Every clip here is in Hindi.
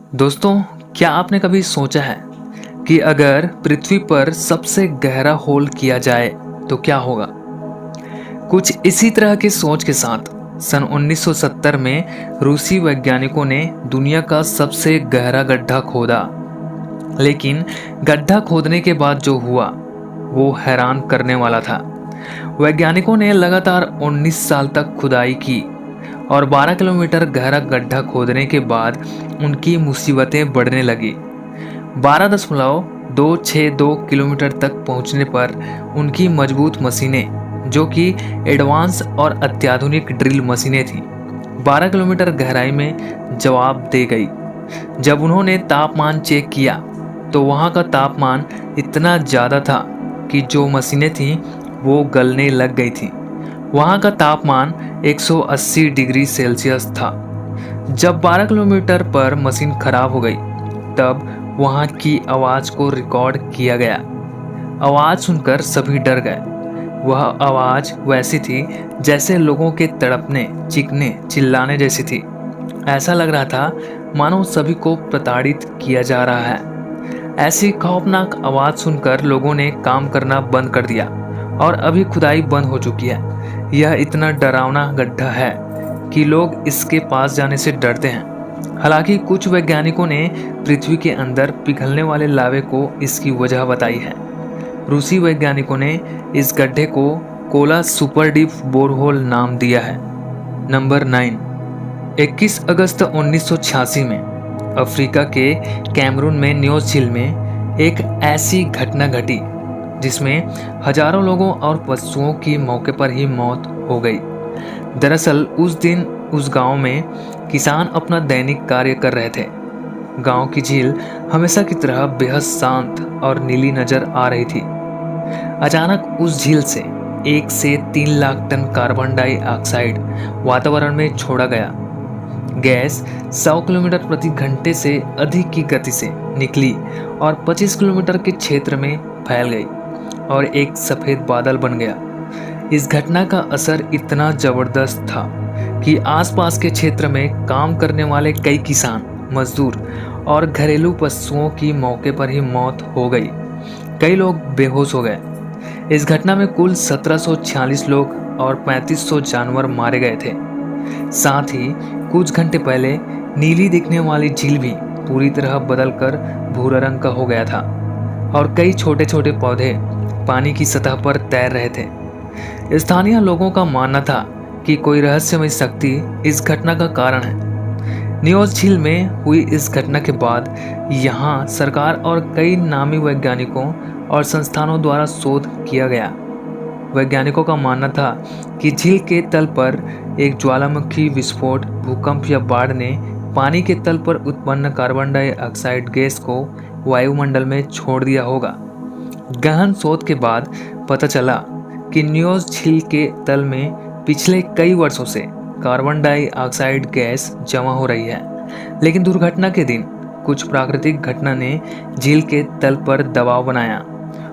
दोस्तों, क्या आपने कभी सोचा है कि अगर पृथ्वी पर सबसे गहरा होल किया जाए तो क्या होगा? कुछ इसी तरह की सोच के साथ सन 1970 में रूसी वैज्ञानिकों ने दुनिया का सबसे गहरा गड्ढा खोदा। लेकिन गड्ढा खोदने के बाद जो हुआ वो हैरान करने वाला था। वैज्ञानिकों ने लगातार 19 साल तक खुदाई की और 12 किलोमीटर गहरा गड्ढा खोदने के बाद उनकी मुसीबतें बढ़ने लगी। 12.262 किलोमीटर तक पहुंचने पर उनकी मजबूत मशीनें, जो कि एडवांस और अत्याधुनिक ड्रिल मशीनें थीं, 12 किलोमीटर गहराई में जवाब दे गई। जब उन्होंने तापमान चेक किया तो वहां का तापमान इतना ज़्यादा था कि जो मशीनें थीं वो गलने लग गई थीं। वहां का तापमान 180 डिग्री सेल्सियस था। जब 12 किलोमीटर पर मशीन खराब हो गई तब वहां की आवाज़ को रिकॉर्ड किया गया। आवाज़ सुनकर सभी डर गए। वह आवाज़ वैसी थी जैसे लोगों के तड़पने, चीखने, चिल्लाने जैसी थी। ऐसा लग रहा था मानो सभी को प्रताड़ित किया जा रहा है। ऐसी खौफनाक आवाज़ सुनकर लोगों ने काम करना बंद कर दिया और अभी खुदाई बंद हो चुकी है। यह इतना डरावना गड्ढा है कि लोग इसके पास जाने से डरते हैं। हालांकि कुछ वैज्ञानिकों ने पृथ्वी के अंदर पिघलने वाले लावे को इसकी वजह बताई है। रूसी वैज्ञानिकों ने इस गड्ढे को कोला सुपर डीप बोरहोल नाम दिया है। नंबर 9। 21 अगस्त 1986 में अफ्रीका के कैमरून में न्योस झील में एक ऐसी घटना घटी जिसमें हजारों लोगों और पशुओं की मौके पर ही मौत हो गई। दरअसल उस दिन उस गांव में किसान अपना दैनिक कार्य कर रहे थे। गांव की झील हमेशा की तरह बेहद शांत और नीली नजर आ रही थी। अचानक उस झील से 1 से 3 लाख टन कार्बन डाइऑक्साइड वातावरण में छोड़ा गया। गैस 100 किलोमीटर प्रति घंटे से अधिक की गति से निकली और 25 किलोमीटर के क्षेत्र में फैल गई और एक सफेद बादल बन गया। इस घटना का असर इतना जबरदस्त था कि आसपास के क्षेत्र में काम करने वाले कई किसान, मजदूर और घरेलू पशुओं की मौके पर ही मौत हो गई। कई लोग बेहोश हो गए। इस घटना में कुल 1746 लोग और 3500 जानवर मारे गए थे। साथ ही कुछ घंटे पहले नीली दिखने वाली झील भी पूरी तरह बदलकर भूरा रंग का हो गया था और कई छोटे छोटे पौधे पानी की सतह पर तैर रहे थे। स्थानीय लोगों का मानना था कि कोई रहस्यमय शक्ति इस घटना का कारण है। न्योस झील में हुई इस घटना के बाद यहाँ सरकार और कई नामी वैज्ञानिकों और संस्थानों द्वारा शोध किया गया। वैज्ञानिकों का मानना था कि झील के तल पर एक ज्वालामुखी विस्फोट, भूकंप या बाढ़ ने पानी के तल पर उत्पन्न कार्बन डाइऑक्साइड गैस को वायुमंडल में छोड़ दिया होगा। गहन शोध के बाद पता चला कि न्योस झील के तल में पिछले कई वर्षों से कार्बन डाइऑक्साइड गैस जमा हो रही है। लेकिन दुर्घटना के दिन कुछ प्राकृतिक घटना ने झील के तल पर दबाव बनाया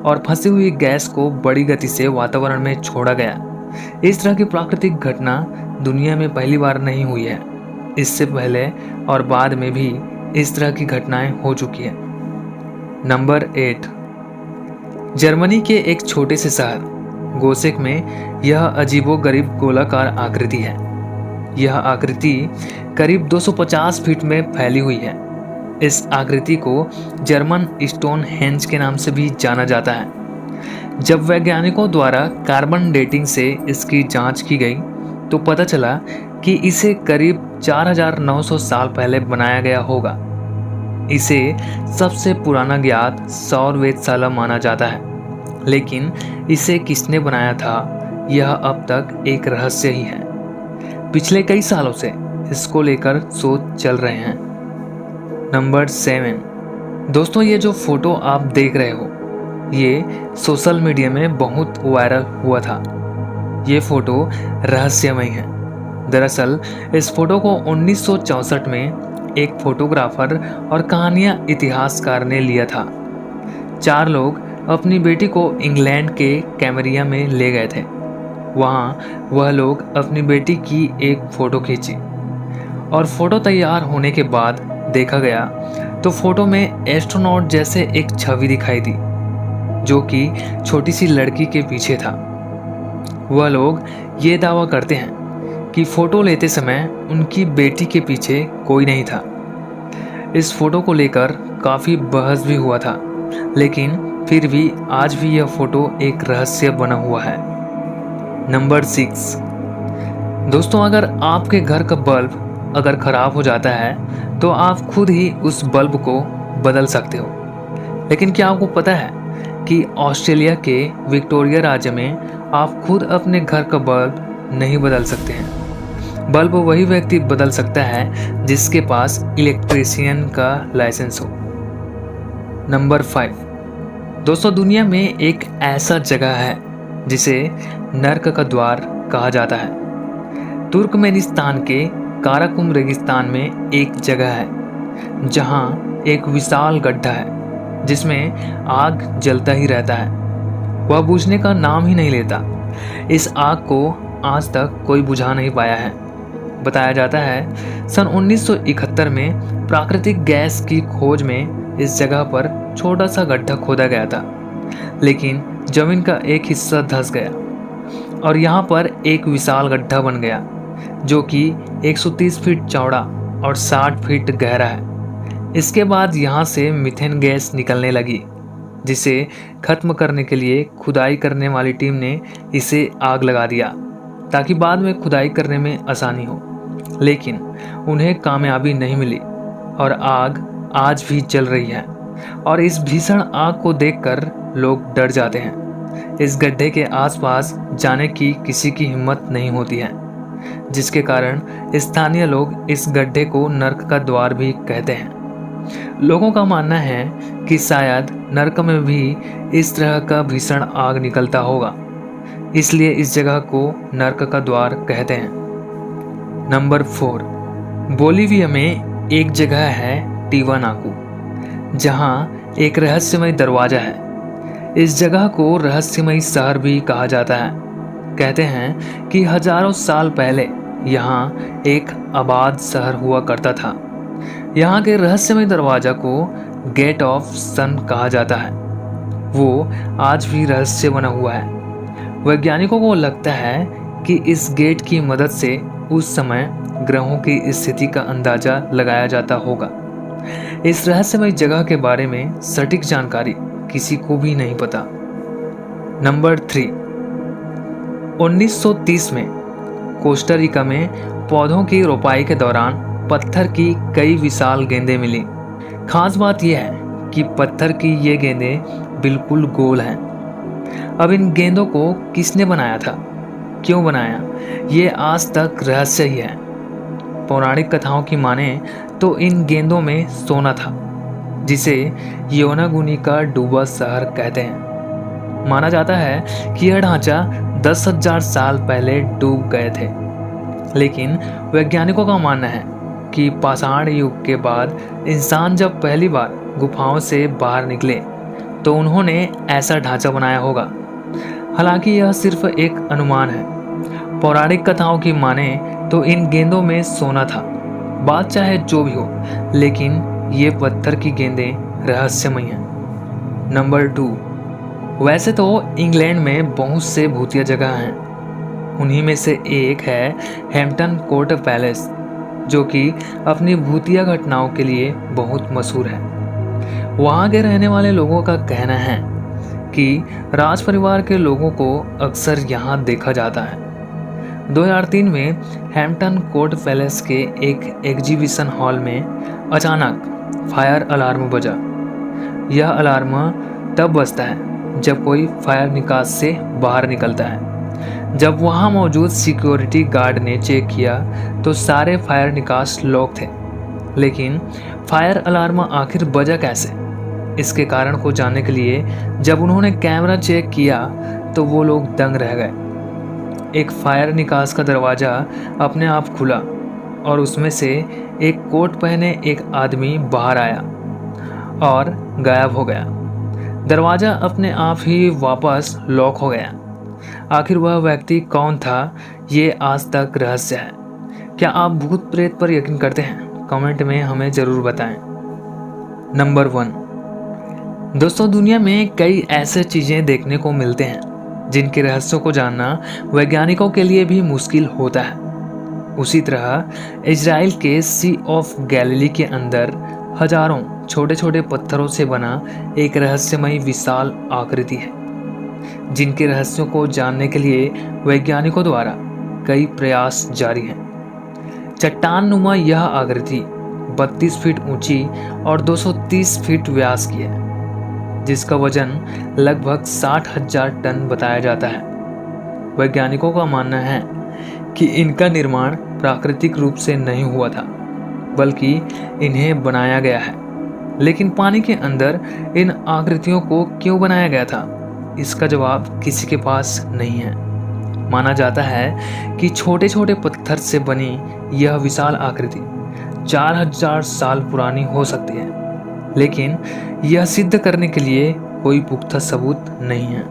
और फंसी हुई गैस को बड़ी गति से वातावरण में छोड़ा गया। इस तरह की प्राकृतिक घटना दुनिया में पहली बार नहीं हुई है। इससे पहले और बाद में भी इस तरह की घटनाएं हो चुकी है। नंबर 8। जर्मनी के एक छोटे से शहर गोसेक में यह अजीबोगरीब गोलाकार आकृति है। यह आकृति करीब 250 फीट में फैली हुई है। इस आकृति को जर्मन स्टोनहेंज के नाम से भी जाना जाता है। जब वैज्ञानिकों द्वारा कार्बन डेटिंग से इसकी जांच की गई तो पता चला कि इसे करीब 4900 साल पहले बनाया गया होगा। इसे सबसे पुराना ज्ञात सौर वेधशाला माना जाता है, लेकिन इसे किसने बनाया था यह अब तक एक रहस्य ही है। पिछले कई सालों से इसको लेकर शोध चल रहे हैं। नंबर 7। दोस्तों, ये जो फोटो आप देख रहे हो ये सोशल मीडिया में बहुत वायरल हुआ था। ये फोटो रहस्यमय है। दरअसल इस फोटो को 1964 में एक फोटोग्राफर और कहानियां इतिहासकार ने लिया था। 4 लोग अपनी बेटी को इंग्लैंड के कैमरिया में ले गए थे। वहाँ वह लोग अपनी बेटी की एक फ़ोटो खींची और फोटो तैयार होने के बाद देखा गया तो फोटो में एस्ट्रोनॉट जैसे एक छवि दिखाई दी जो कि छोटी सी लड़की के पीछे था। वह लोग ये दावा करते हैं कि फोटो लेते समय उनकी बेटी के पीछे कोई नहीं था। इस फोटो को लेकर काफ़ी बहस भी हुआ था, लेकिन फिर भी आज भी यह फोटो एक रहस्य बना हुआ है। नंबर 6। दोस्तों, अगर आपके घर का बल्ब अगर ख़राब हो जाता है तो आप खुद ही उस बल्ब को बदल सकते हो। लेकिन क्या आपको पता है कि ऑस्ट्रेलिया के विक्टोरिया राज्य में आप खुद अपने घर का बल्ब नहीं बदल सकते हैं। बल्ब वही व्यक्ति बदल सकता है जिसके पास इलेक्ट्रीशियन का लाइसेंस हो। नंबर 5। दोस्तों, दुनिया में एक ऐसा जगह है जिसे नर्क का द्वार कहा जाता है। तुर्कमेनिस्तान के काराकुम रेगिस्तान में एक जगह है जहां एक विशाल गड्ढा है जिसमें आग जलता ही रहता है। वह बुझने का नाम ही नहीं लेता। इस आग को आज तक कोई बुझा नहीं पाया है। बताया जाता है सन 1971 में प्राकृतिक गैस की खोज में इस जगह पर छोटा सा गड्ढा खोदा गया था, लेकिन जमीन का एक हिस्सा धंस गया और यहाँ पर एक विशाल गड्ढा बन गया जो कि 130 फीट चौड़ा और 60 फीट गहरा है। इसके बाद यहाँ से मीथेन गैस निकलने लगी, जिसे खत्म करने के लिए खुदाई करने वाली टीम ने इसे आग लगा दिया ताकि बाद में खुदाई करने में आसानी हो। लेकिन उन्हें कामयाबी नहीं मिली और आग आज भी जल रही है और इस भीषण आग को देखकर लोग डर जाते हैं। इस गड्ढे के आसपास जाने की किसी की हिम्मत नहीं होती है, जिसके कारण स्थानीय लोग इस गड्ढे को नर्क का द्वार भी कहते हैं। लोगों का मानना है कि शायद नर्क में भी इस तरह का भीषण आग निकलता होगा, इसलिए इस जगह को नर्क का द्वार कहते हैं। नंबर 4। बोलिविया में एक जगह है टिवानाकू, जहां एक रहस्यमय दरवाजा है। इस जगह को रहस्यमय शहर भी कहा जाता है। कहते हैं कि हजारों साल पहले यहाँ एक आबाद शहर हुआ करता था। यहाँ के रहस्यमय दरवाजा को गेट ऑफ सन कहा जाता है। वो आज भी रहस्य बना हुआ है। वैज्ञानिकों को लगता है कि इस गेट की मदद से उस समय ग्रहों की स्थिति का अंदाजा लगाया जाता होगा। इस रहस्यमय जगह के बारे में सटीक जानकारी किसी को भी नहीं पता। नंबर 3। 1930 में कोस्टारिका में पौधों की रोपाई के दौरान पत्थर की कई विशाल गेंदें मिली। खास बात यह है कि पत्थर की ये गेंदें बिल्कुल गोल हैं। अब इन गेंदों को किसने बनाया था, क्यों बनाया, ये आज तक रहस्य ही है। पौराणिक कथाओं की माने तो इन गेंदों में सोना था, जिसे योनागुनी का डूबा शहर कहते हैं। माना जाता है कि यह ढांचा 10,000 साल पहले डूब गए थे, लेकिन वैज्ञानिकों का मानना है कि पाषाण युग के बाद इंसान जब पहली बार गुफाओं से बाहर निकले तो उन्होंने ऐसा ढांचा बनाया होगा। हालांकि यह सिर्फ एक अनुमान है। पौराणिक कथाओं की माने तो इन गेंदों में सोना था। बात चाहे जो भी हो, लेकिन ये पत्थर की गेंदें रहस्यमय हैं। नंबर 2। वैसे तो इंग्लैंड में बहुत से भूतिया जगह हैं। उन्हीं में से एक है हैम्पटन कोर्ट पैलेस, जो कि अपनी भूतिया घटनाओं के लिए बहुत मशहूर है। वहाँ के रहने वाले लोगों का कहना है कि राज परिवार के लोगों को अक्सर यहाँ देखा जाता है। 2003 में हैम्पटन कोर्ट पैलेस के एक एग्जीबिशन हॉल में अचानक फायर अलार्म बजा। यह अलार्म तब बजता है जब कोई फायर निकास से बाहर निकलता है। जब वहां मौजूद सिक्योरिटी गार्ड ने चेक किया तो सारे फायर निकास लॉक थे। लेकिन फायर अलार्म आखिर बजा कैसे, इसके कारण को जानने के लिए जब उन्होंने कैमरा चेक किया तो वो लोग दंग रह गए। एक फायर निकास का दरवाज़ा अपने आप खुला और उसमें से एक कोट पहने एक आदमी बाहर आया और गायब हो गया। दरवाज़ा अपने आप ही वापस लॉक हो गया। आखिर वह व्यक्ति कौन था, ये आज तक रहस्य है। क्या आप भूत प्रेत पर यकीन करते हैं? कमेंट में हमें ज़रूर बताएं। नंबर 1, दोस्तों दुनिया में कई ऐसे चीज़ें देखने को मिलते हैं जिनके रहस्यों को जानना वैज्ञानिकों के लिए भी मुश्किल होता है। उसी तरह इजराइल के सी ऑफ गैलिली के अंदर हजारों छोटे छोटे पत्थरों से बना एक रहस्यमयी विशाल आकृति है, जिनके रहस्यों को जानने के लिए वैज्ञानिकों द्वारा कई प्रयास जारी हैं। चट्टान नुमा यह आकृति 32 फीट ऊंची और 230 फीट व्यास की है, जिसका वजन लगभग 60,000 टन बताया जाता है। वैज्ञानिकों का मानना है कि इनका निर्माण प्राकृतिक रूप से नहीं हुआ था, बल्कि इन्हें बनाया गया है। लेकिन पानी के अंदर इन आकृतियों को क्यों बनाया गया था, इसका जवाब किसी के पास नहीं है। माना जाता है कि छोटे छोटे पत्थर से बनी यह विशाल आकृति 4000 साल पुरानी हो सकती है, लेकिन यह सिद्ध करने के लिए कोई पुख्ता सबूत नहीं है।